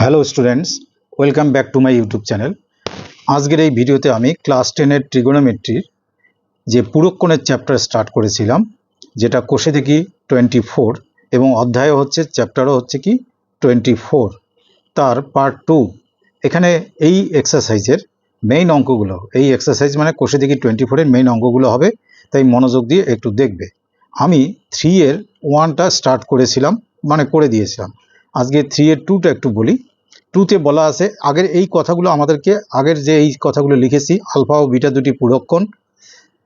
Hello students, welcome back to my YouTube channel. আজকের এই ভিডিওতে আমি ক্লাস 10-এর ট্রিগোনোমেট্রির যে পুরোক্ষণের চ্যাপ্টার স্টার্ট করেছিলাম, যেটা কোষে দেখি 24 এবং অধ্যায়ও হচ্ছে, চ্যাপ্টারও হচ্ছে কি 24, তার পার্ট 2। এখানে এই এক্সারসাইজের মেইন অঙ্কগুলো, এই এক্সারসাইজ মানে কোষে দেখি 24-এর মেইন অঙ্কগুলো হবে, তাই মনোযোগ দিয়ে একটু দেখবে। আমি 3-এর 1টা স্টার্ট করেছিলাম, মানে করে দিয়েছিলাম। আজকে 3-এর 2টা একটু বলি। 2তে বলা আছে, আগের এই কথাগুলো আমাদেরকে, আগের যে এই কথাগুলো লিখেছি আলফা ও বিটা দুটি পুরোক্ষণ,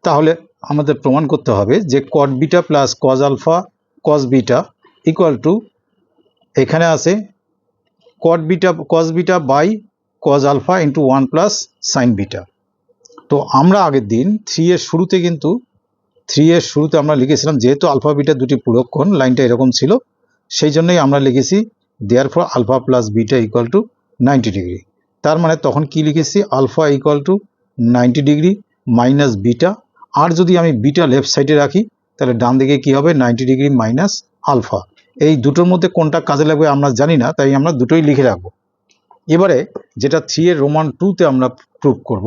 তাহলে আমাদের প্রমাণ করতে হবে যে cot beta plus cos alpha cos beta equal to, এখানে আছে cot beta cos beta by cos alpha into 1 plus sine beta. তো আমরা আগের দিন 3-এর শুরুতে কিন্তু 3-এর শুরুতে আমরা লিখেছিলাম, যেহেতু আলফা বিটা দুটি পুরোক্ষণ, লাইনটা এরকম ছিল, সেই জন্যই আমরা লিখেছি therefore alpha plus beta equal to 90 degree. তার মানে তখন কি লিখেছি, alpha equal to 90 degree minus beta. আর যদি আমি বিটা লেফট সাইডে রাখি, তাহলে ডান দিকে কি হবে, 90 ডিগ্রি মাইনাস আলফা। এই দুটোর মধ্যে কোনটা কাজে লাগবে আমরা জানি না, তাই আমরা দুটোই লিখে রাখবো। এবারে যেটা 3-এর রোমান 2তে আমরা প্রুভ করব,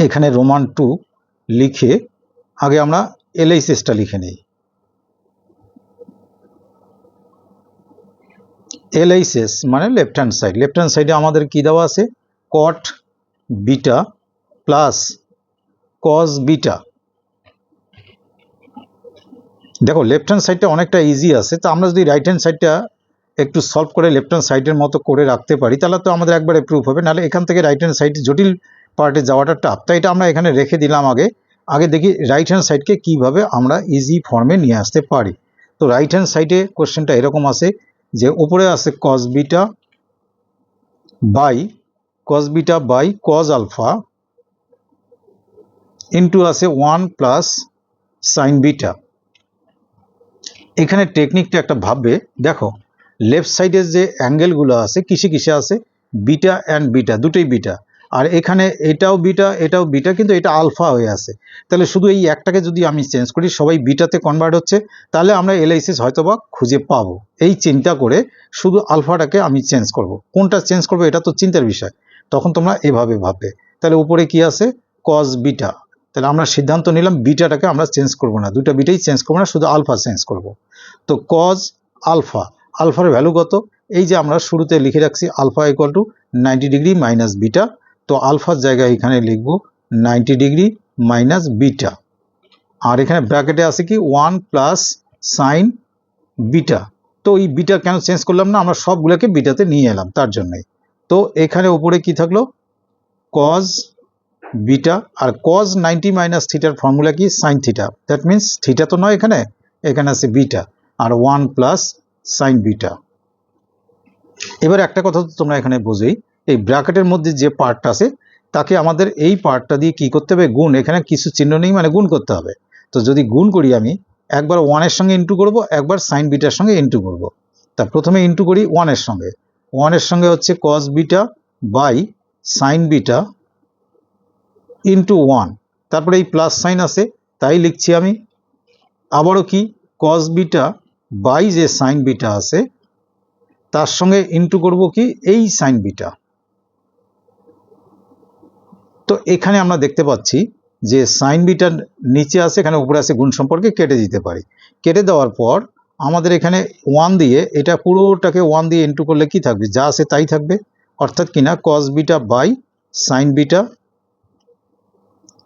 এখানে রোমান 2 লিখে আগে আমরা এলএইচএসটা লিখে নেই। এলএইচএস মানে left hand side. Left hand সাইডে আমাদের কি দেওয়া আছে, cot beta plus cause beta. দেখো লেফট হ্যান্ড সাইডটা অনেকটা ইজি আছে, তো আমরা যদি রাইট হ্যান্ড সাইডটা একটু সলভ করে লেফট হ্যান্ড সাইডের মতো করে রাখতে পারি, তাহলে তো আমাদের একবারে প্রুফ হবে। নাহলে এখান থেকে রাইট হ্যান্ড সাইড জটিল পার্টে যাওয়াটা টাফ, তাই এটা আমরা এখানে রেখে দিলাম। আগে দেখি রাইট হ্যান্ড সাইডকে কিভাবে আমরা ইজি ফর্মে নিয়ে আসতে পারি। তো রাইট হ্যান্ড সাইডে কোশ্চেনটা এরকম আছে যে উপরে আছে cos beta by cos alpha into আছে 1 প্লাস সাইন বিটা। এখানে টেকনিকটা একটা ভাববে, দেখো লেফট সাইডের যে অ্যাঙ্গেলগুলো আছে কিসে কিসে আছে, বিটা অ্যান্ড বিটা, দুটোই বিটা। আর এখানে এটাও বিটা, কিন্তু এটা আলফা হয়ে আছে। তাহলে শুধু এই একটাকে যদি আমি চেঞ্জ করি, সবাই বিটাতে কনভার্ট হচ্ছে, তাহলে আমরা এলএইচএস হয়তোবা খুঁজে পাবো। এই চিন্তা করে শুধু আলফাটাকে আমি চেঞ্জ করব। কোনটা চেঞ্জ করবো এটা তো চিন্তার বিষয়, তখন তোমরা এভাবে ভাববে। তাহলে উপরে কি আছে, কজ বিটা। তাহলে আমরা সিদ্ধান্ত নিলাম বিটাটাকে আমরা চেঞ্জ করব না, দুটো বিটাই চেঞ্জ করবো না, শুধু আলফা চেঞ্জ করব। তো কজ আলফা, আলফার ভ্যালু কত, এই যে আমরা শুরুতে লিখে রাখছি alpha equal to 90 degree minus beta. তো আলফার জায়গায় এখানে লিখব 90 ডিগ্রি মাইনাস বিটা। আর এখানে ব্র্যাকেটে আছে কি 1 প্লাস সাইন বিটা। তো এই বিটা কেন চেঞ্জ করলাম না, আমরা সবগুলোকে বিটাতে নিয়ে এলাম তার জন্যই। তো এখানে উপরে কি থাকলো, কজ বিটা। আর কজ 90 মাইনাস থিটার ফর্মুলা কি, sine theta. That means theta তো নয়, এখানে আছে বিটা, আর 1 প্লাস সাইন বিটা। এবার একটা কথা তো তোমরা এখানে বোঝোই, এই ব্র্যাকেটের মধ্যে যে পার্টটা আছে তাকে আমাদের এই পার্টটা দিয়ে কি করতে হবে, গুণ। এখানে কিছু চিহ্ন নেই মানে গুণ করতে হবে। তো যদি গুণ করি, আমি একবার 1-এর সঙ্গে ইন্টু করব, একবার সাইন বিটার সঙ্গে ইন্টু করব। তা প্রথমে ইন্টু করি 1-এর সঙ্গে। 1-এর সঙ্গে হচ্ছে cos beta by sine beta into 1, তারপরে এই প্লাস সাইন আছে তাই লিখছি আমি। আবারও কি, কজ বিটা বাই যে সাইন বিটা আছে তার সঙ্গে ইন্টু করব কি, এই সাইন বিটা। তো এখানে আমরা দেখতে পাচ্ছি যে সাইন বিটার নিচে আছে, এখানে উপরে আছে, গুণ সম্পর্কে কেটে দিতে পারি। কেটে দেওয়ার পর আমাদের এখানে 1 দিয়ে, এটা পুরোটাকে 1 দিয়ে ইন্টু করলে কি থাকবে, যা আছে তাই থাকবে। অর্থাৎ কিনা cos beta by sine beta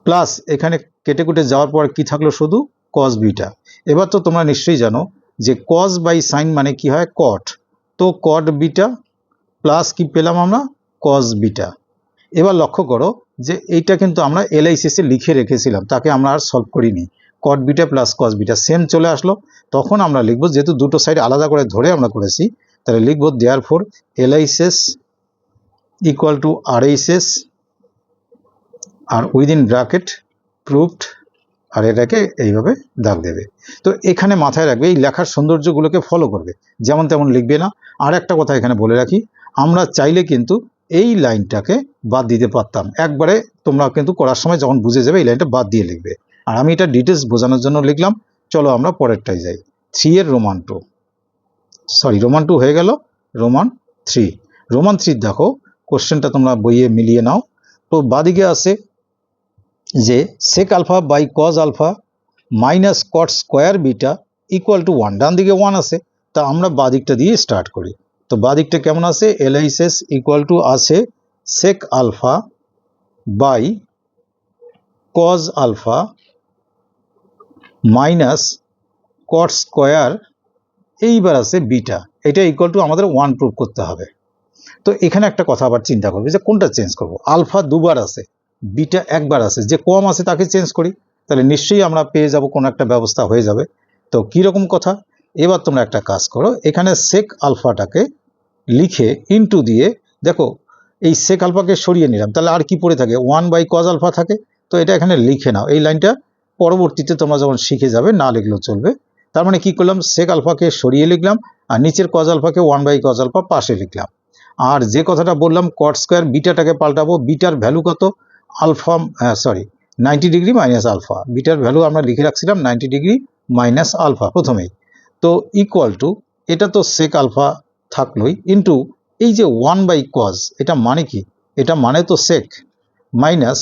plus এখানে কেটে কুটে যাওয়ার পর কি থাকলো, শুধু কজ বিটা। এবার তো তোমরা নিশ্চয়ই জানো যে কজ বাই সাইন মানে কি হয়, কট। তো কট বিটা প্লাস কি পেলাম আমরা, কজ বিটা। এবার লক্ষ্য করো যে এইটা কিন্তু আমরা এলএইচএসে লিখে রেখেছিলাম, তাকে আমরা আর সলভ করিনি। কট beta plus cause beta same চলে আসলো। তখন আমরা লিখবো, যেহেতু দুটো সাইড আলাদা করে ধরে আমরা করেছি, তাহলে লিখবো therefore LHS equal to RHS, আর উইদিন ব্র্যাকেট প্রুভড, আর এটাকে এইভাবে দাগ দেবে। তো এখানে মাথায় রাখবে, এই লেখার সৌন্দর্যগুলোকে ফলো করবে, যেমন তেমন লিখবে না। আর একটা কথা এখানে বলে রাখি, আমরা চাইলে কিন্তু এই লাইনটাকে বাদ দিতে পারতাম একবারে, তোমরা কিন্তু করার সময় যখন বুঝে যাবে এই লাইনটা বাদ দিয়ে লিখবে। আর আমি এটা ডিটেলস বোঝানোর জন্য লিখলাম। চলো আমরা পরেরটাই যাই। 3-এর রোমান 2 হয়ে গেল, রোমান 3। রোমান 3 দেখো কোশ্চেনটা তোমরা বইয়ে মিলিয়ে নাও। তো বাদিকে আছে যে sec alpha by cos alpha minus cot square beta equal to 1, ডান দিকে 1 আছে। তা আমরা বাদিকটা দিয়ে স্টার্ট করি। তো বাদিকটা কেমন আছে, LHS ইকুয়াল টু আছে sec alpha by cos alpha minus cot square, এইবার আছে বিটা, এটা ইকুয়াল টু আমাদের 1 প্রুভ করতে হবে। তো এখানে একটা কথা আবার চিন্তা করবে যে কোনটা চেঞ্জ করব, আলফা দুবার আছে, বিটা একবার আছে, যে কম আছে তাকে চেঞ্জ করি, তাহলে নিশ্চয়ই আমরা পেয়ে যাব, কোনো একটা ব্যবস্থা হয়ে যাবে। তো কীরকম কথা, এবার তোমরা একটা কাজ করো, এখানে সেক আলফাটাকে লিখে ইনটু দিয়ে, দেখো এই সেক আলফাকে সরিয়ে নিলাম, তাহলে আর কি পড়ে থাকে, 1 বাই কজ আলফা থাকে। তো এটা এখানে লিখে নাও, এই লাইনটা পরবর্তীতে তোমরা যখন শিখে যাবে না লিখলেও চলবে। তার মানে কি করলাম, সেক আলফাকে সরিয়ে লিখলাম আর নিচের কজ আলফাকে 1 বাই কজ আলফা পাশে লিখলাম। আর যে কথাটা বললাম কট স্কোয়ার বিটাটাকে পাল্টাবো, বিটার ভ্যালু কত, আলফা 90 ডিগ্রি মাইনাস আলফা, বিটার ভ্যালু আমরা লিখে রাখছিলাম 90 ডিগ্রি মাইনাস আলফা প্রথমেই। তো ইকুয়াল টু, এটা তো সেক আলফা থাকলোই, ইন্টু এই যে 1 বাই কজ, এটা মানে কি, এটা মানে তো sec minus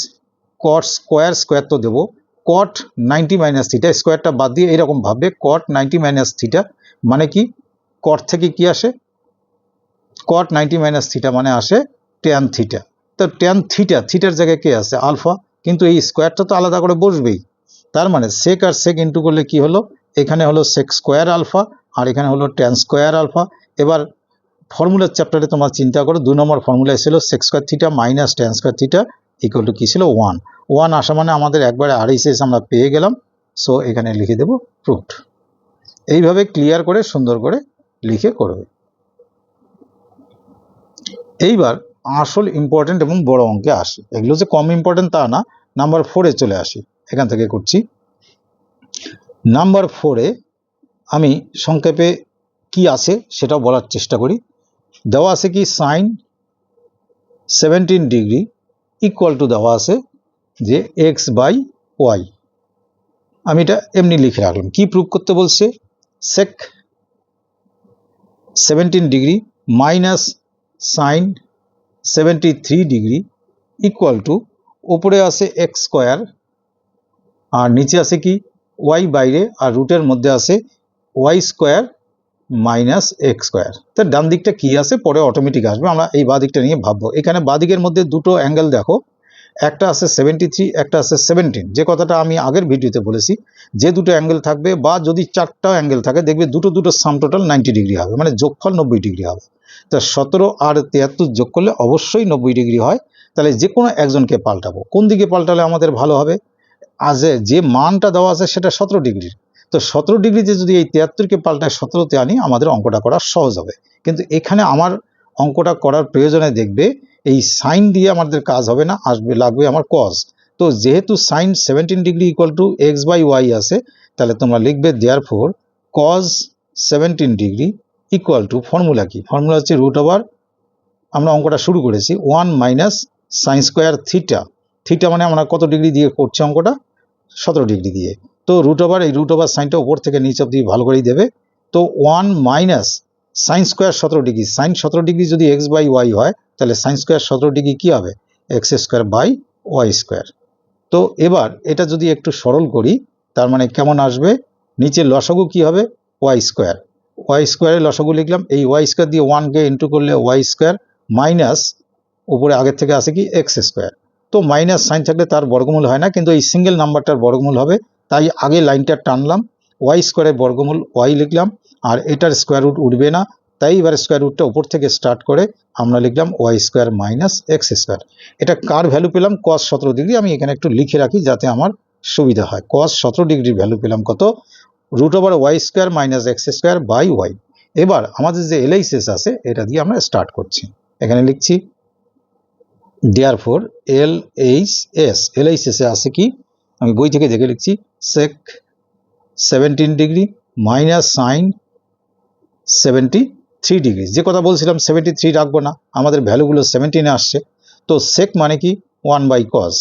cot square, square তো দেবো, কট 90 মাইনাস থিটা, স্কোয়ারটা বাদ দিয়ে এইরকম ভাববে কট 90 মাইনাস থিটা মানে কি, কট থেকে কি আসে, কট 90 মাইনাস থিটা মানে আসে ট্যান থিটা। তো ট্যান থিটা, থিটার জায়গায় কে আছে, আলফা, কিন্তু এই স্কোয়ারটা তো আলাদা করে বসবেই। তার মানে সেক আর সেক ইন্টু করলে কি হলো, এখানে হলো সেক স্কোয়ার আলফা আর এখানে হলো ট্যান স্কোয়ার আলফা। এবার ফর্মুলার চ্যাপ্টারে তোমরা চিন্তা করো, 2 নম্বর ফর্মুলা ছিল sec square theta minus tan square theta equal to কি ছিল, 1 আসা মানে আমাদের একবারে RHS আমরা পেয়ে গেলাম। সো এখানে লিখে দেবো প্রুফড। এইভাবে ক্লিয়ার করে সুন্দর করে লিখে করবে। এইবার আসল ইম্পর্টেন্ট এবং বড় অঙ্কে আসি, এগুলো যে কম ইম্পর্টেন্ট তা না। নাম্বার 4-এ চলে আসি, এখান থেকে করছি। নাম্বার 4-এ আমি সংক্ষেপে কি আছে সেটাও বলার চেষ্টা করি। দেওয়া আছে কি সাইন 17 ডিগ্রি ইকুয়াল টু দেওয়া আছে যে এক্স বাই ওয়াই। আমি এটা এমনি লিখে রাখলাম, কি প্রুভ করতে বলছে, সেক 17 degree minus sine 73 degree equal two, ওপরে আছে এক্স স্কোয়ার আর নিচে আছে কি ওয়াই বাইরে, আর রুটের মধ্যে আছে y square minus x square. তার ডান দিকটা কি আছে পরে অটোমেটিক আসবে, আমরা এই বাঁ দিকটা নিয়ে ভাববো। এখানে বাঁ দিকের মধ্যে দুটো অ্যাঙ্গেল দেখো, একটা আছে 73, একটা আছে 17। যে কথাটা আমি আগের ভিডিওতে বলেছি, যে দুটো অ্যাঙ্গেল থাকবে বা যদি 4টা অ্যাঙ্গেল থাকে দেখবে দুটো সাম টোটাল 90 ডিগ্রি হবে, মানে যোগফল 90 ডিগ্রি হবে। তা 17 আর 73 যোগ করলে অবশ্যই 90 ডিগ্রি হয়। তাহলে যে কোনো একজনকে পাল্টাবো, কোন দিকে পাল্টালে আমাদের ভালো হবে, যে মানটা দেওয়া আছে সেটা 17 ডিগ্রির। তো 17 ডিগ্রিতে যদি এই 73কে পাল্টায় 17তে আনি, আমাদের অঙ্কটা করা সহজ হবে। কিন্তু এখানে আমার অঙ্কটা করার প্রয়োজনে দেখবে এই সাইন দিয়ে আমাদের কাজ হবে না, লাগবে আমার কজ। তো যেহেতু sine 17 degree equal to x by y আছে, তাহলে তোমরা লিখবে therefore cos 17 degree equal to, formula কি, ফর্মুলা হচ্ছে রুট ওভার, আমরা অঙ্কটা শুরু করেছি 1 minus sine square theta. Theta মানে আমরা কত ডিগ্রি দিয়ে করছি অঙ্কটা, 17 ডিগ্রি দিয়ে। তো রুট ওভার, এই রুট ওভার সাইনটা উপর থেকে নিচ অব্দি ভালো করেই দেবে। তো 1 minus sine square 17 degree, sine 17 degree যদি এক্স বাই ওয়াই হয়, তাহলে সাইন স্কোয়ার 17 ডিগ্রি কী হবে, x square by y square. তো এবার এটা যদি একটু সরল করি, তার মানে কেমন আসবে, নিচে লসাগু কি হবে, ওয়াই স্কোয়ার, ওয়াই স্কোয়ারের লসাগু লিখলাম, এই ওয়াই স্কোয়ার দিয়ে 1কে ইন্টু করলে ওয়াই স্কোয়ার মাইনাস উপরে আগের থেকে আসে কি এক্স স্কোয়ার। তো মাইনাস সাইন থাকলে তার বর্গমূল হয় না, কিন্তু এই সিঙ্গেল নাম্বারটার বর্গমূল হবে, তাই আগে লাইনটা টানলাম, ওয়াই স্কোয়ারের বর্গমূল ওয়াই লিখলাম, আর এটার স্কোয়ার রুট উঠবে না, তাই এবার স্কোয়ার রুটটা উপর থেকে স্টার্ট করে আমরা লিখলাম y square minus x square. এটা কার ভ্যালু পেলাম, কস 17 ডিগ্রি। আমি এখানে একটু লিখে রাখি যাতে আমার সুবিধা হয়। কস 17 ডিগ্রির ভ্যালু পেলাম কত, root over y square minus x square by y. এবার আমাদের যে LHS আছে এটা দিয়ে আমরা স্টার্ট করছি, এখানে লিখছি দেয়ারফর LHS এ আছে কি, আমি বই থেকে দেখে লিখছি সেক 17 ডিগ্রি মাইনাস সাইন 73 ডিগ্রি। যে কথা বলছিলাম 73 রাখবো না, আমাদের ভ্যালুগুলো 17-এ আসছে। তো সেক মানে কি 1 বাই কজ,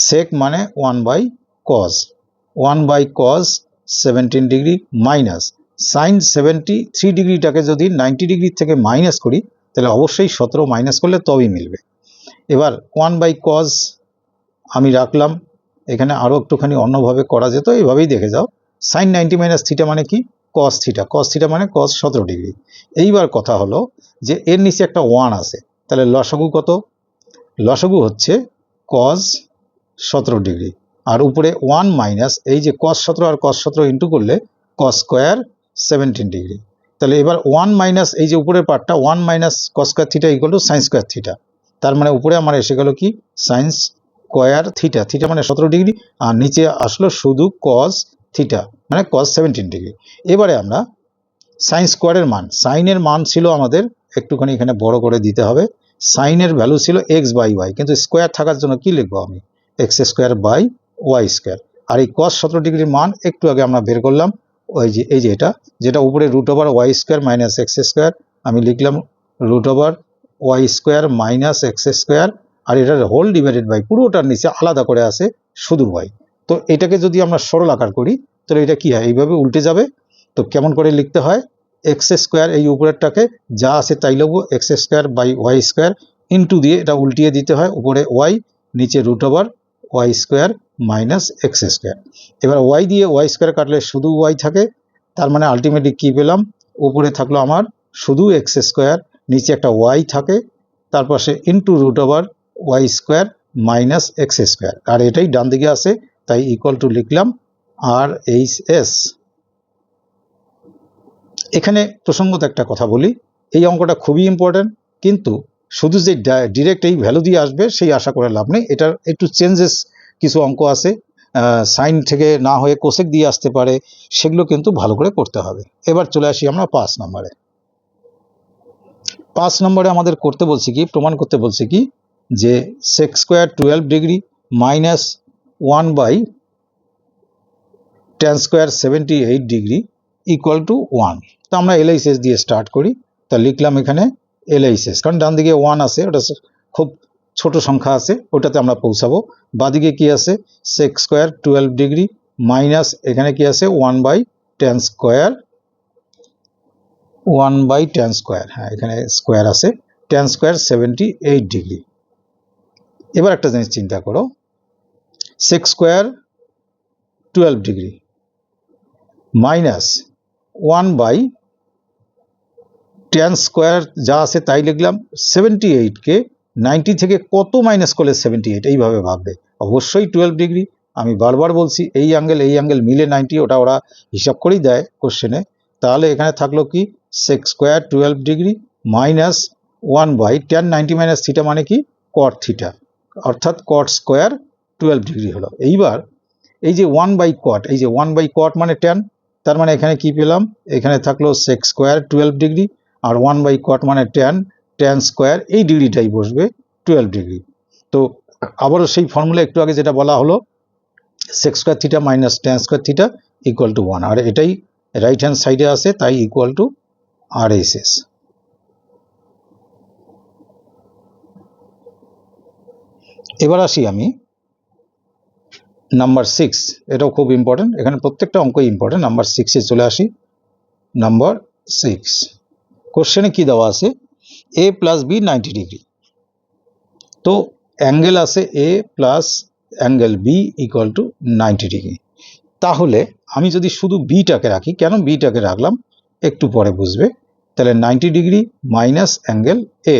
সেক মানে 1 by cos, 1 by cos 17 degree minus sine 73 ডিগ্রিটাকে যদি 90 ডিগ্রি থেকে মাইনাস করি, তাহলে অবশ্যই 17 মাইনাস করলে তবেই মিলবে। এবার 1/cos আমি রাখলাম, এখানে আরও একটুখানি অন্যভাবে করা যেত, এইভাবেই দেখে যাও। sin 90 মাইনাস থিটা মানে কি? cos থিটা, cos থিটা মানে cos 17 ডিগ্রি। এইবার কথা হলো যে এর নিচে একটা 1 আছে, তাহলে লসাগু কত? লসাগু হচ্ছে cos 17 ডিগ্রি, আর উপরে 1 মাইনাস এই যে cos 17 আর cos 17 ইন্টু করলে cos স্কোয়ার 17 ডিগ্রি। তাহলে এবার 1 মাইনাস এই যে উপরের পার্টটা 1 minus cos square theta equal two sin square theta, তার মানে উপরে আমার এসে গেল কি sin স্কোয়ার থিটা, থিটা মানে 17 ডিগ্রি, আর নিচে আসলো শুধু cos থিটা মানে cos 17 ডিগ্রি। এবারে আমরা সাইন স্কোয়ারের মান, সাইনের মান ছিল আমাদের একটুখানি এখানে বড় করে দিতে হবে, সাইনের ভ্যালু ছিল এক্স বাই ওয়াই, কিন্তু স্কোয়ার থাকার জন্য কি লিখবো আমি? X square by y square. আর এই cos 17 ডিগ্রির মান একটু আগে আমরা বের করলাম, ওই যে এই যে এটা যেটা উপরে root over y square minus x square, আমি লিখলাম root over y square minus x square, আর এটার হোল ডিভাইডেড বাই পুরোটার নিচে আলাদা করে আছে শুধু ওয়াই। তো এটাকে যদি আমরা সরল আকার করি তাহলে এটা কি হয়? এইভাবে উল্টে যাবে। তো কেমন করে লিখতে হয়? এক্স স্কোয়ার এই উপরেরটাকে যা আছে তাই লিখবো, x square by y square into দিয়ে এটা উল্টিয়ে দিতে হয়, উপরে ওয়াই নিচে root over y square minus x square. এবার ওয়াই দিয়ে ওয়াই স্কোয়ার কাটলে শুধু ওয়াই থাকে, তার মানে আলটিমেটলি কি পেলাম? উপরে থাকলো আমার শুধু এক্স স্কোয়ার, নিচে একটা ওয়াই থাকে, তার পাশে into root over y square minus x square, আর এটাই ডান দিকে আছে তাই ইকুয়াল টু লিখলাম আর এইচ এস। এখানে প্রসঙ্গত একটা কথা বলি, এই অঙ্কটা খুবই ইম্পর্টেন্ট, কিন্তু শুধু যে ডিরেক্ট এই ভ্যালু দিয়ে আসবে সেই আশা করে লাভ নেই, এটার একটু চেঞ্জেস কিছু অঙ্ক আছে, সাইন থেকে না হয়ে কোসেক দিয়ে আসতে পারে, সেগুলো কিন্তু ভালো করে করতে হবে। এবার চলে আসি আমরা 5 নম্বরে। 5 নম্বরে আমাদের করতে বলছি কি, প্রমাণ করতে বলছি কি, যে sec square 12 degree minus 1 by tan square 78 degree equal to 1। তো আমরা এলএইচএস দিয়ে স্টার্ট করি, তা লিখলাম এখানে এলএইচএস, কারণ ডান দিকে 1 আছে, ওটা খুব ছোট সংখ্যা আছে, ওটাতে আমরা পৌঁছাবো। বাদিকে কি আছে? সেক স্কোয়ার 12 ডিগ্রি মাইনাস এখানে কি আছে? 1 by tan square, 1 by tan square, হ্যাঁ এখানে স্কোয়ার আছে, tan স্কোয়ার 78 ডিগ্রি। এবার একটা জিনিস চিন্তা করো, sec square 12 degree minus 1 by tan square যা আছে তাই লিখলাম, 78কে 90 থেকে কত মাইনাস করলে 78, এইভাবে ভাববে। অবশ্যই 12 ডিগ্রি, আমি বারবার বলছি এই অ্যাঙ্গেল মিলে 90, ওটা ওরা হিসাব করেই দেয় কোশ্চেনে। তাহলে এখানে থাকলো কি sec square 12 degree minus 1 by tan 90 minus theta মানে কি? কট থিটা, অর্থাৎ কট স্কোয়ার 12 ডিগ্রি হলো। এইবার এই যে 1 বাই কট, এই যে 1 বাই কট মানে tan, তার মানে এখানে কি পেলাম? এখানে থাকলো সেক স্কোয়ার 12 ডিগ্রি, আর 1 বাই কট মানে tan স্কোয়ার এই ডিগ্রিটাই বসবে 12 ডিগ্রি। তো আবারও সেই ফর্মুলা একটু আগে যেটা বলা হলো, sec square theta minus tan square theta equal to 1, আর এটাই রাইট হ্যান্ড সাইডে আছে তাই equal to R H S. এবার আসি আমি নাম্বার 6, এটাও খুব ইম্পর্টেন্ট, এখানে প্রত্যেকটা অঙ্কই ইম্পর্টেন্ট। নাম্বার 6-এ চলে আসি। নাম্বার 6 কোশ্চেনে কি দেওয়া আছে? এ প্লাস বি 90 ডিগ্রি, তো অ্যাঙ্গেল আছে a plus angle b equal to 90 degree. তাহলে আমি যদি শুধু বিটাকে রাখি, কেন বিটাকে রাখলাম একটু পরে বুঝবে। তাহলে 90 ডিগ্রি মাইনাস অ্যাঙ্গেল এ।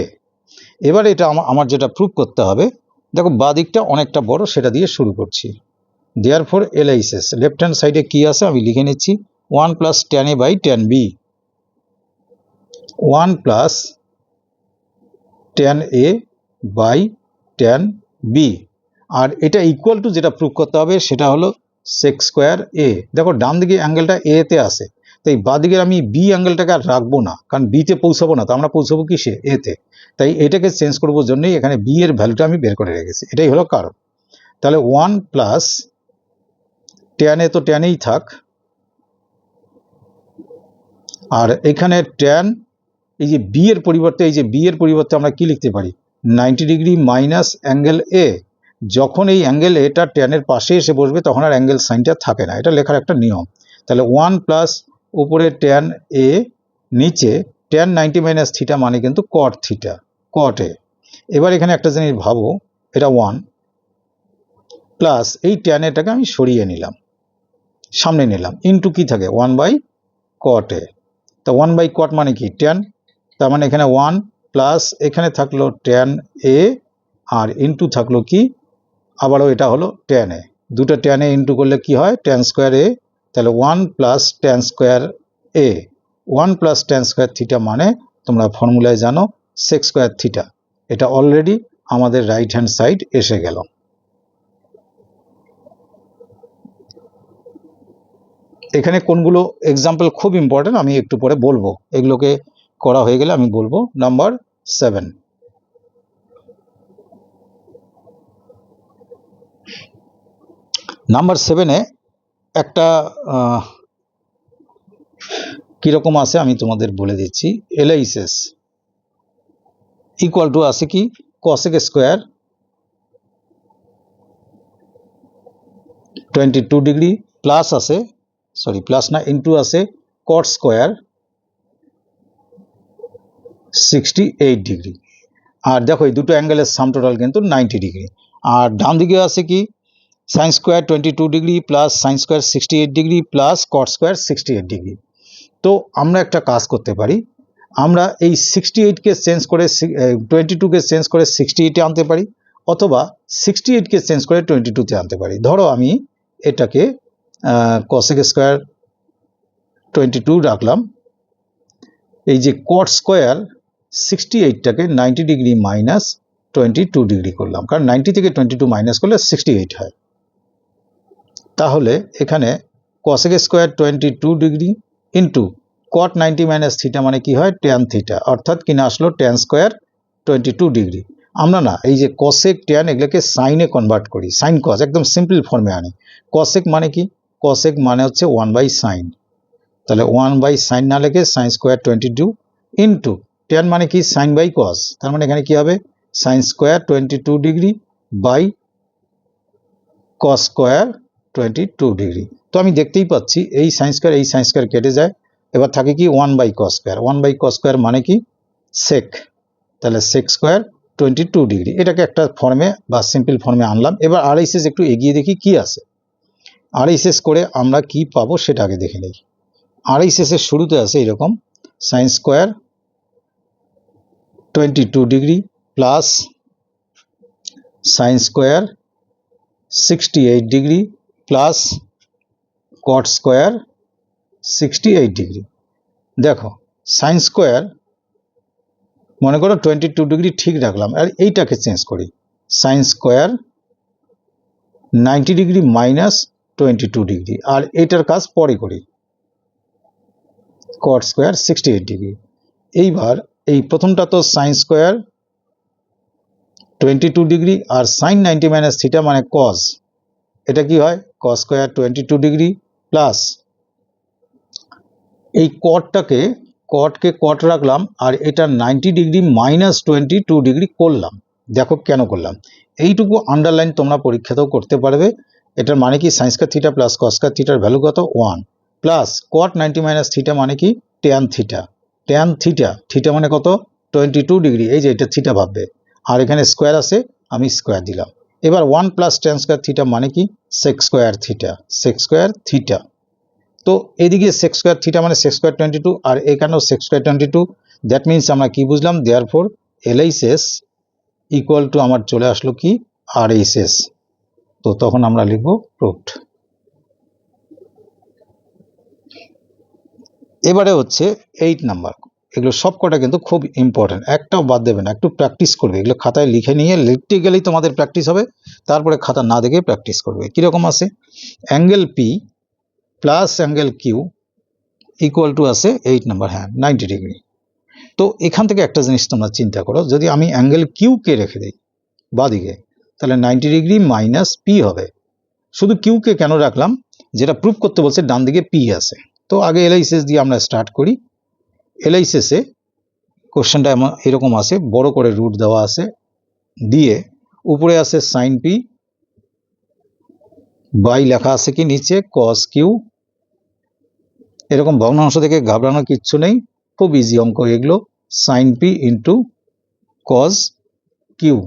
এবার এটা আমার যেটা প্রুভ করতে হবে, দেখো বাদিকটা অনেকটা বড়, সেটা দিয়ে শুরু করছি। দেয়ারফর এলএইচএস, লেফট হ্যান্ড সাইডে কি আছে আমি লিখে নিচ্ছি, 1 plus tan a by tan b, 1 plus tan a by tan b, আর এটা ইকুয়াল টু যেটা প্রুভ করতে হবে সেটা হলো সেক স্কোয়ার এ। দেখো ডান দিকে অ্যাঙ্গেলটা এ তে আছে, তাই বাঁ দিকের আমি বি অ্যাঙ্গেলটাকে আর রাখবো না, কারণ বিতে পৌঁছাবো না, তো আমরা পৌঁছাবো কিসে? এতে। তাই এটাকে চেঞ্জ করবো জন্যই এখানে বি এর ভ্যালুটা আমি বের করে রেখেছি, এটাই হলো কারণ। তাহলে 1 প্লাস tan এ তো ট্যানেই থাক, আর এখানে tan এই যে বি এর পরিবর্তে, এই যে বি এর পরিবর্তে আমরা কি লিখতে পারি? 90 ডিগ্রি মাইনাস অ্যাঙ্গেল এ। যখন এই অ্যাঙ্গেল এটা ট্যানের পাশে এসে বসবে তখন আর অ্যাঙ্গেল সাইনটা থাকে না, এটা লেখার একটা নিয়ম। তাহলে 1 প্লাস উপরে tan এ নিচে tan 90 মাইনাস থিটা মানে কিন্তু cot থিটা, cot এ। এবার এখানে একটা জিনিস ভাবো, এটা 1 প্লাস এই tan এটাকে আমি সরিয়ে নিলাম, সামনে নিলাম, ইনটু কি থাকে 1 বাই cot এ। তা 1 বাই cot মানে কি tan, তার মানে এখানে 1 প্লাস এখানে থাকলো tan a আর ইনটু থাকলো কি আবারও এটা হলো tan a, দুটো tan a ইনটু করলে কি হয় tan স্কয়ার a, তাহলে 1 plus tan square a, 1 plus tan square theta মানে তোমরা ফর্মুলায় জানো sec স্কয়ার থিটা। এটা অলরেডি আমাদের রাইট হ্যান্ড সাইড এসে গেল। এখানে কোনগুলো এক্সাম্পল খুব ইম্পর্টেন্ট, আমি একটু পরে বলবো, এগুলোকে করা হয়ে গেলে আমি বলবো। নাম্বার 7, নাম্বার 7-এ একটা কিরকম আছে আমি তোমাদের বলে দিচ্ছি। এলআইএস ইকুয়াল টু আছে কি cosec স্কোয়ার 22 ডিগ্রি প্লাস আছে, সরি প্লাস না ইনটু আছে cot স্কোয়ার 68 ডিগ্রি। আর দেখো এই দুটো অ্যাঙ্গেলের সাম টোটাল কিন্তু 90 ডিগ্রি। আর ডান দিকে আছে কি sign square 22 degree plus sine square 68 degree plus cot square 68 degree. তো আমরা একটা কাজ করতে পারি, আমরা এই 68কে চেঞ্জ করে 22কে চেঞ্জ করে 68-এ আনতে পারি, অথবা 68কে চেঞ্জ করে 22-তে আনতে পারি। ধরো আমি এটাকে cosec স্কোয়ার 22 রাখলাম, এই যে cot স্কোয়ার 68টাকে 90 ডিগ্রি মাইনাস 22 ডিগ্রি করলাম, কারণ 90 থেকে 22 মাইনাস করলে 68 হয়। তাহলে এখানে cosec square 22 degree into cot 90 minus theta মানে কি হয় tan থিটা, অর্থাৎ কিনা আসলো tan স্কোয়ার 22 ডিগ্রি। আমরা না এই যে cosec tan এগুলোকে সাইনে কনভার্ট করি, সাইন cos একদম সিম্পল ফর্মে আনি। cosec মানে কি, cosec মানে হচ্ছে 1 বাই সাইন, তাহলে 1 বাই সাইন না লিখে সাইন স্কোয়ার 22 ইন্টু tan মানে কি সাইন বাই cos, তার মানে এখানে কি হবে sine square 22 degree by cos square 22 degree. তো আমি দেখতেই পাচ্ছি এই সাইন স্কোয়ার কেটে যায়, এবার থাকে কি 1 by cos square, 1 by cos square মানে কি সেক, তাহলে সেক স্কোয়ার 22 ডিগ্রি। এটাকে একটা ফর্মে বা সিম্পল ফর্মে আনলাম। এবার আরএইচএস একটু এগিয়ে দেখি কি আছে, আরএইচএস করে আমরা কি পাবো সেটা আগে দেখে নেই। আরএইচএস এর শুরুতে আছে এরকম sign square 22 degree plus sine square 68 degree plus cot square 68 degree. দেখো সাইন স্কোয়ার মনে করো 22 ডিগ্রি ঠিক রাখলাম, আর এইটাকে চেঞ্জ করি sine square 90 degree minus 22 degree, আর এইটার কাজ পরে করি cot স্কোয়ার 68 ডিগ্রি। এইবার এই প্রথমটা তো সাইন স্কোয়ার 22 ডিগ্রি আর সাইন 90 মাইনাস থিটা মানে cos, এটা কি হয় cos স্কোয়ার 22 ডিগ্রি প্লাস এই cotকে cot রাখলাম আর এটা 90 ডিগ্রি মাইনাস 22 ডিগ্রি করলাম। দেখো কেন করলাম, এইটুকু আন্ডারলাইন তোমরা পরীক্ষাতেও করতে পারবে। এটার মানে কি sine square theta plus cos square থিটার ভ্যালু কত 1 প্লাস cot 90 মাইনাস থিটা মানে কি tan থিটা, tan থিটা মানে কত 22 ডিগ্রি, এই যে এটা থিটা ভাববে, আর এখানে স্কোয়ার আছে আমি স্কোয়ার দিলাম। এবার 1 প্লাস tan স্কয়ার থিটা মানে কি sec স্কয়ার থিটা। তো এদিকে sec স্কয়ার থিটা মানে sec স্কয়ার 22 আর এখানেও sec স্কয়ার 22, দ্যাট মিনস আমরা কি বুঝলাম, দেয়ারফর LHS ইকুয়াল টু আমার চলে আসলো কি RHS। তো তখন আমরা লিখব প্রুফড। এবারে হচ্ছে 8 নাম্বার, এগুলো সব কটা কিন্তু খুব ইম্পর্টেন্ট, একটাও বাদ দেবে না, একটু প্র্যাকটিস করবে, এগুলো খাতায় লিখে নিয়ে লিখতে গেলেই তোমাদের প্র্যাকটিস হবে, তারপরে খাতা না দেখে প্র্যাকটিস করবে। কিরকম আছে, angle P plus angle Q equal to আছে 8 নাম্বার, হ্যাঁ 90 ডিগ্রি। তো এখান থেকে একটা জিনিস তোমরা চিন্তা করো, যদি আমি অ্যাঙ্গেল কিউকে রেখে দিই বাদিকে, তাহলে 90 ডিগ্রি মাইনাস পি হবে। শুধু কিউকে কেন রাখলাম, যেটা প্রুফ করতে বলছে ডান দিকে পি আছে। তো আগে এলআইসিএস দিয়ে আমরা স্টার্ট করি। এলআইসিএসে কোশ্চেনটা এরকম আছে, বড় করে রুট দেওয়া আছে, দিয়ে উপরে আছে সাইন পি বাই লেখা আছে কি নিচে কস কিউ। এরকম ভগ্নাংশ থেকে ঘাবড়ানোর কিচ্ছু নেই, খুব ইজি অঙ্ক এগুলো, sine p into cos q,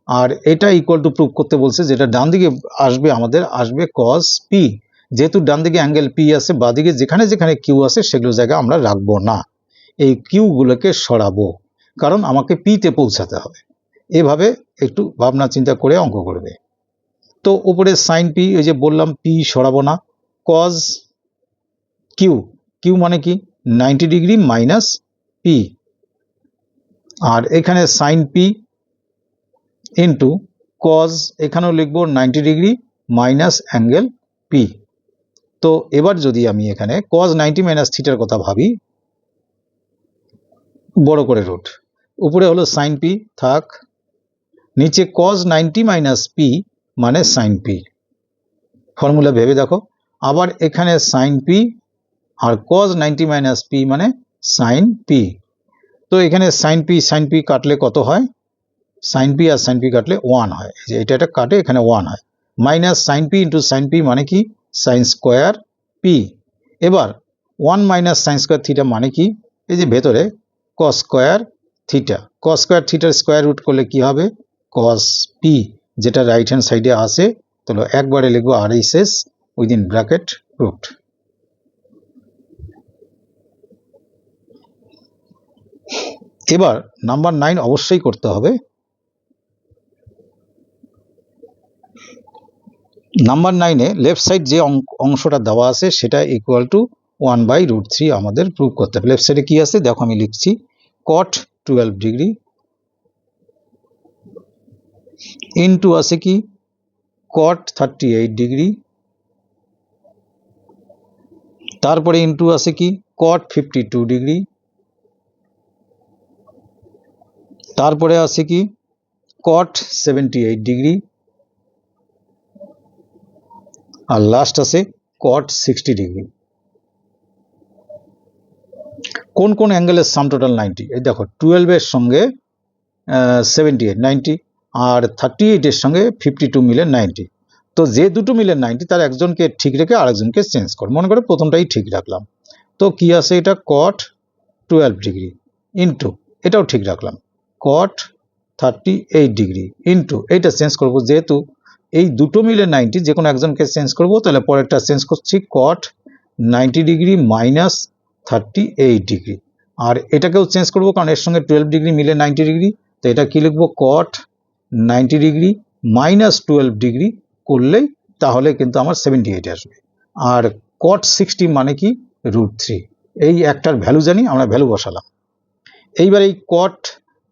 আর এটা ইকুয়াল টু প্রুভ করতে বলছে, যেটা ডান দিকে আসবে আমাদের আসবে কজ পি, যেহেতু ডান দিকে অ্যাঙ্গেল পি আছে, বাদিকে যেখানে যেখানে কিউ আছে সেগুলো জায়গা আমরা রাখবো না, এই কিউগুলোকে সরাবো, কারণ আমাকে পিতে পৌঁছাতে হবে। এভাবে একটু ভাবনা চিন্তা করে অঙ্ক করবে। তো উপরে সাইন পি, এই যে বললাম পি সরাবো না, কজ কিউ, কিউ মানে কি 90 ডিগ্রি মাইনাস পি, আর এখানে সাইন পি ইন্টু কজ, এখানেও লিখবো 90 ডিগ্রি মাইনাস অ্যাঙ্গেল পি। তো এবার যদি আমি এখানে কজ 90 মাইনাস থিটার কথা ভাবি, বড় করে রুট, উপরে হলো সাইন পি থাক, নিচে কজ 90 মাইনাস পি মানে সাইন পি, ফর্মুলা ভেবে দেখো, আবার এখানে sign P R cause 90 minus P মানে সাইন পি। তো এখানে সাইন পি কাটলে কত হয়, sign P R sign P কাটলে 1 হয়, যে এটা কাটে এখানে 1 হয়, minus sine p into sign P মানে কি সাইন স্কোয়ার পি। এবার 1 মাইনাস সাইন স্কোয়ার থিটা মানে কি, এই যে ভেতরে cos square theta, cos square থিটার স্কোয়ার রুট করলে কি হবে কস পি, যেটা রাইট হ্যান্ড সাইডে আসে, তাহলে একবারে লিখবো R H S within bracket root. এবার নাম্বার 9 অবশ্যই করতে হবে। নাম্বার 9-এ লেফট সাইড যে অংশটা দেওয়া আছে সেটা ইকুয়াল টু 1/√3 আমাদের প্রুভ করতে হবে। লেফট সাইডে কি আছে দেখো, আমি লিখছি কট 12 ডিগ্রি ইন্টু আছে কি কট 38 ডিগ্রি, তারপরে ইন্টু আছে কি কট 52 ডিগ্রি, তারপরে আছে কি কট 78 ডিগ্রি, আর লাস্ট আছে কট 60 ডিগ্রি। কোন কোন অ্যাঙ্গেলের সাম টোটাল 90, এই দেখো 12 এর সঙ্গে 78 90, আর 38 এর সঙ্গে 52 মিলে 90। তো যে দুটো মিলে 90 তার একজনকে ঠিক রেখে আরেকজনকে চেঞ্জ কর, মনে করে প্রথমটাই ঠিক রাখলাম, তো কি আছে এটা কট 12 ডিগ্রি ইন্টু এটাও ঠিক রাখলাম কট 38 ডিগ্রি ইন্টু এইটা চেঞ্জ করব, যেহেতু এই দুটো মিলে 90 যে কোনো একজনকে চেঞ্জ করব, তাহলে পরেরটা চেঞ্জ করছি কট 90 ডিগ্রি মাইনাস 38 ডিগ্রি, আর এটাকেও চেঞ্জ করব কারণ এর সঙ্গে 12 ডিগ্রি মিলে 90 ডিগ্রি, তো এটা কি লিখবো কট 90 ডিগ্রি মাইনাস 12 ডিগ্রি করলেই তাহলে কিন্তু আমার 78 আসবে, আর কট 60 মানে কি √3, এই একটার ভ্যালু জানি আমরা ভ্যালু বসালাম। এইবার এই কট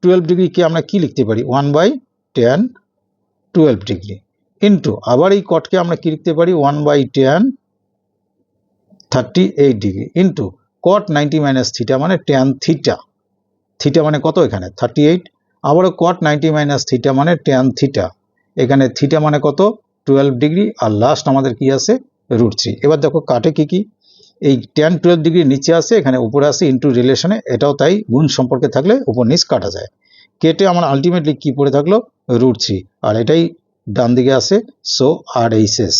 12 ডিগ্রিকে আমরা কি লিখতে পারি 1/tan 12 ডিগ্রি ইন্টু আবার এই কটকে আমরা কি লিখতে পারি 1/tan 38 degree into cot 90 minus theta মানে ট্যান থিটা, থিটা মানে কত এখানে 38, আবারও কট 90 মাইনাস থিটা মানে ট্যান থিটা, এখানে থিটা মানে কত 12 ডিগ্রি, আর লাস্ট আমাদের কি আছে √3। এবার দেখো কাটে কি কি, এই ট্যান 12 ডিগ্রি নিচে আসে, এখানে উপরে আসে ইন্টু রিলেশনে, এটাও তাই গুণ সম্পর্কে থাকলে উপর নিচ কাটা যায়, কেটে আমার আলটিমেটলি কি পড়ে থাকলো √3, আর এটাই ডান দিকে আসে, সো আর এইচ এস।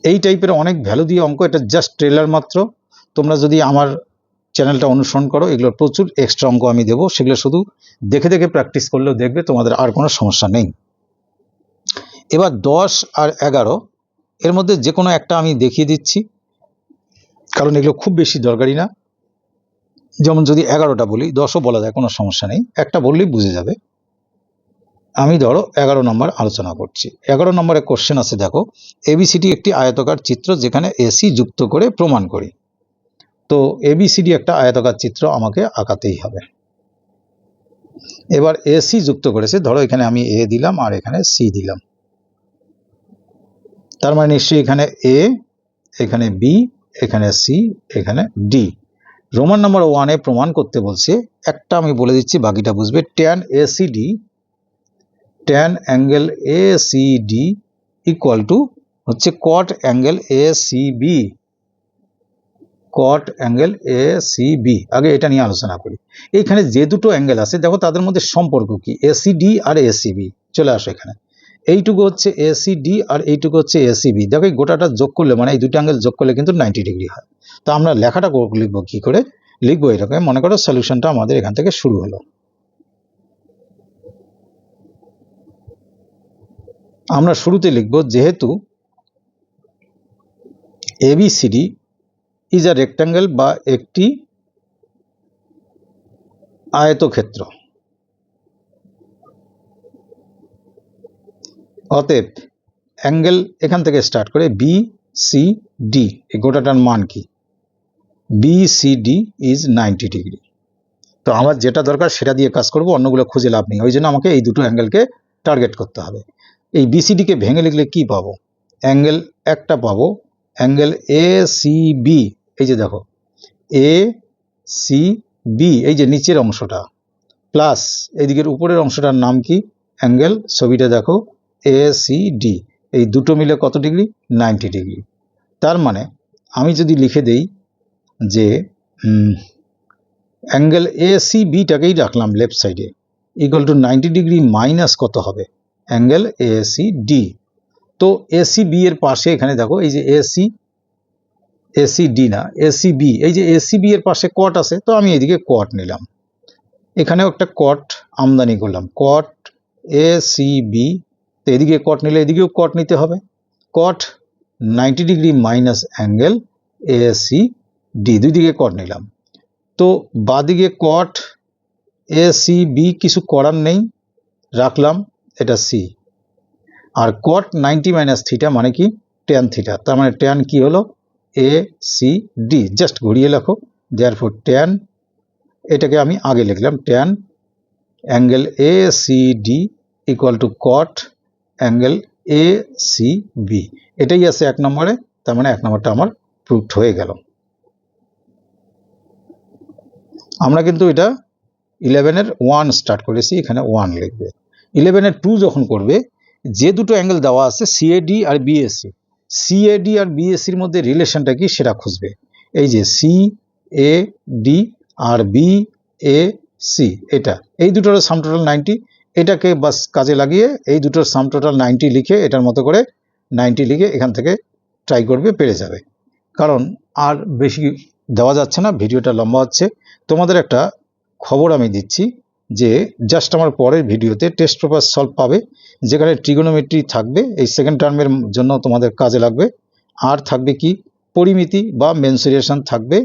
এই টাইপের অনেক ভ্যালু দিয়ে অঙ্ক, এটা জাস্ট ট্রেলার মাত্র, তোমরা যদি আমার চ্যানেলটা অনুসরণ করো এগুলোর প্রচুর এক্সট্রা অঙ্ক আমি দেবো, সেগুলো শুধু দেখে দেখে প্র্যাকটিস করলেও দেখবে তোমাদের আর কোনো সমস্যা নেই। এবার 10 আর 11 এর মধ্যে যে কোনো একটা আমি দেখিয়ে দিচ্ছি, কারণ এগুলো খুব বেশি দরকারি না, যেমন যদি 11টা বলি 10ও বলা যায়, কোনো সমস্যা নেই, একটা বললেই বুঝে যাবে। আমি ধরো 11 নম্বর আলোচনা করছি। 11 নম্বরে কোশ্চেন আছে, দেখো এবিসিডি একটি আয়তাকার চিত্র যেখানে এসি যুক্ত করে প্রমাণ করি। তো এবিসিডি একটা আয়তাকার চিত্র আমাকে আঁকাতেই হবে। এবার এসি যুক্ত করেছে, ধরো এখানে আমি এ দিলাম আর এখানে সি দিলাম, তার মানে নিশ্চয়ই এখানে এ, এখানে বি, এখানে সি, এখানে ডি। রোমান নাম্বার 1-এ প্রমাণ করতে বলছে, একটা আমি বলে দিচ্ছি বাকিটা বুঝবে, tan ACD, tan angle ACD equal to হচ্ছে কট অ্যাঙ্গেল এসিবি, কট অ্যাঙ্গেল এসিবি। আগে এটা নিয়ে আলোচনা করি। এইখানে যে দুটো অ্যাঙ্গেল আছে দেখো তাদের মধ্যে সম্পর্ক কি, এসিডি আর এসিবি, চলে আসো এখানে। এইটুকু হচ্ছে এসিডি আর এইটুকু হচ্ছে এসিবি। দেখো এই গোটাটা যোগ করলে মানে এই দুটো অ্যাঙ্গেল যোগ করলে কিন্তু 90 ডিগ্রি হয়। তো আমরা লেখাটা লিখবো কি করে? লিখবো এরকম, মনে করো সলিউশনটা আমাদের এখান থেকে শুরু হলো। আমরা শুরুতে লিখবো যেহেতু এবিসিডি ইজ আ রেক্ট্যাঙ্গেল বা একটি আয়তক্ষেত্র, অতএব অ্যাঙ্গেল এখান থেকে স্টার্ট করে বি সি ডি, এই গোটাটার মান কি? BCD is 90 degree. তো আমার যেটা দরকার সেটা দিয়ে কাজ করব, অন্যগুলো খুঁজে লাভ নেই। ওই জন্য আমাকে এই দুটো অ্যাঙ্গেলকে টার্গেট করতে হবে। এই বিসিডিকে ভেঙে লিখলে কি পাবো? অ্যাঙ্গেল একটা পাবো, অ্যাঙ্গেল এ সি বি। এই যে দেখো এ সি বি, এই যে নিচের অংশটা, প্লাস এইদিকের উপরের অংশটার নাম কি? অ্যাঙ্গেল। ছবিটা দেখো এ সি ডি, এই দুটো মিলে কত ডিগ্রি? 90 ডিগ্রি। তার মানে আমি যদি লিখে দেই যে অ্যাঙ্গেল এ সি বিটাকেই রাখলাম লেফট সাইডে, ইকুয়াল টু 90 ডিগ্রি মাইনাস কত হবে? Angle A C D. তো এসি বি এর পাশে এখানে দেখো এই যে এসি ডি না এসি বি, এই যে এসি বি এর পাশে কট আছে, তো আমি এদিকে কট নিলাম। এখানেও একটা কট আমদানি করলাম, কট এ সি বি। তো এদিকে কট নিলে এদিকেও কট নিতে হবে, cot 90 degree minus angle A C D, দুই দিকে কট নিলাম। তো বাদিকে কট এ সি বি কিছু করার নেই, রাখলাম এটা সি। আর কট 90 মাইনাস থিটা মানে কি? Tan theta. তার মানে ট্যান কি হলো? এ সি ডি। জাস্ট ঘুরিয়ে লেখো, দেয়ারফর ট্যান, এটাকে আমি আগে লিখলাম tan angle A C D equal to cot angle A C B. এটাই আছে 1 নম্বরে। তার মানে 1 নম্বরটা আমার প্রুভড হয়ে গেল। আমরা কিন্তু এটা 11-এর 1 স্টার্ট করেছি, এখানে 1 লিখবে। 11-এর 2 যখন করবে, যে দুটো অ্যাঙ্গেল দেওয়া আছে সিএডি আর বিএসি, সিএডি আর বিএসির মধ্যে রিলেশনটা কি সেটা খুঁজবে। এই যে সি এ ডি আর বি এ সি, এটা এই দুটোর সাম টোটাল 90, এটাকে বাস কাজে লাগিয়ে এই দুটোর সাম টোটাল 90 লিখে এটার মতো করে 90 লিখে এখান থেকে ট্রাই করবে, পেরে যাবে। কারণ আর বেশি দেওয়া যাচ্ছে না, ভিডিওটা লম্বা হচ্ছে। তোমাদের একটা খবর আমি দিচ্ছি যে জাস্ট আমার পরের ভিডিওতে টেস্ট পেপার সলভ পাবে, যেখানে ট্রিগোনোমেট্রি থাকবে, এই সেকেন্ড টার্মের জন্য তোমাদের কাজে লাগবে। আর থাকবে কি? পরিমিতি বা মেনসুরেশন থাকবে,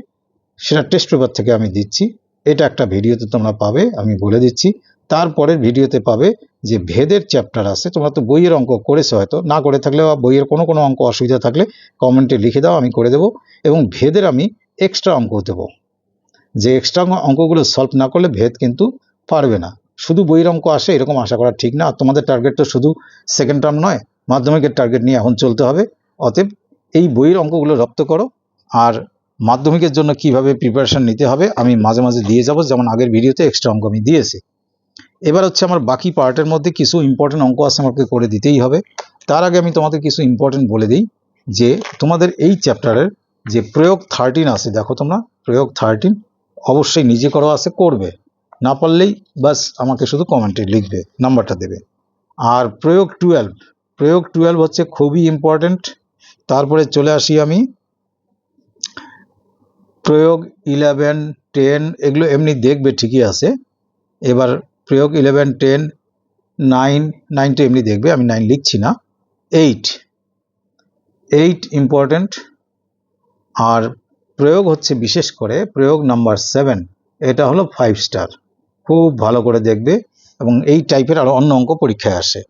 সেটা টেস্ট পেপার থেকে আমি দিচ্ছি। এটা একটা ভিডিওতে তোমরা পাবে, আমি বলে দিচ্ছি। তারপরের ভিডিওতে পাবে যে ভেদের চ্যাপ্টার আছে, তোমরা তো বইয়ের অঙ্ক করেছো, হয়তো না করে থাকলে বা বইয়ের কোনো অঙ্ক অসুবিধা থাকলে কমেন্টে লিখে দাও, আমি করে দেবো। এবং ভেদের আমি এক্সট্রা অঙ্ক দেবো, যে এক্সট্রা অঙ্কগুলো সলভ না করলে ভেদ কিন্তু পারবে না। শুধু বইয়ের অঙ্ক আসে এরকম আশা করা ঠিক না। তোমাদের টার্গেট তো শুধু সেকেন্ড টার্ম নয়, মাধ্যমিকের টার্গেট নিয়ে এখন চলতে হবে। অতএব এই বইয়ের অঙ্কগুলো রপ্ত করো। আর মাধ্যমিকের জন্য কিভাবে প্রিপারেশন নিতে হবে আমি মাঝে মাঝে দিয়ে যাব, যেমন আগের ভিডিওতে এক্সট্রা অঙ্ক আমি দিয়েছি। এবার হচ্ছে আমার বাকি পার্টের মধ্যে কিছু ইম্পর্টেন্ট অঙ্ক আছে, আমাকে করে দিতেই হবে। তার আগে আমি তোমাদের কিছু ইম্পর্টেন্ট বলে দিই যে তোমাদের এই চ্যাপ্টারের যে প্রয়োগ 13 আছে, দেখো তোমরা প্রয়োগ 13 অবশ্যই নিজে করো আছে, করবে। না পারলেই বাস আমাকে শুধু কমেন্টে লিখবে, নাম্বারটা দেবে। আর প্রয়োগ 12 হচ্ছে খুবই ইম্পর্টেন্ট। তারপরে চলে আসি আমি প্রয়োগ 11, 10, এগুলো এমনি দেখবে ঠিকই আছে। এবার প্রয়োগ 11, 10, 9 তো এমনি দেখবে, আমি 9 লিখছি না। 8 ইম্পর্টেন্ট। আর প্রয়োগ হচ্ছে বিশেষ করে প্রয়োগ নাম্বার 7, এটা হলো 5 স্টার, খুব ভালো করে দেখবে। এবং এই টাইপের আরো অন্য অঙ্ক পরীক্ষায় আসে।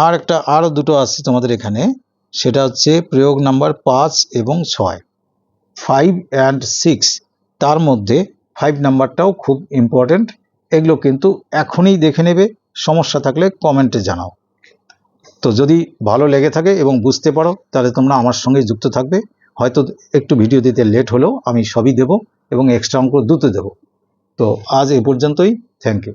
আর আরো দুটো আছে তোমাদের এখানে, সেটা হচ্ছে প্রয়োগ নাম্বার 5 এবং 6, 5 and 6। তার মধ্যে 5 নাম্বারটাও খুব ইম্পর্টেন্ট। এগুলো কিন্তু এখনই দেখে নেবে, সমস্যা থাকলে কমেন্টে জানাও। তো যদি ভালো লেগে থাকে এবং বুঝতে পারো তাহলে তোমরা আমার সঙ্গে যুক্ত থাকবে। হয়তো একটু ভিডিও দিতে লেট হলেও আমি সবই দেব এবং এক্সট্রা অঙ্ক দুটো দেব। তো আজ এই পর্যন্তই, থ্যাংক ইউ।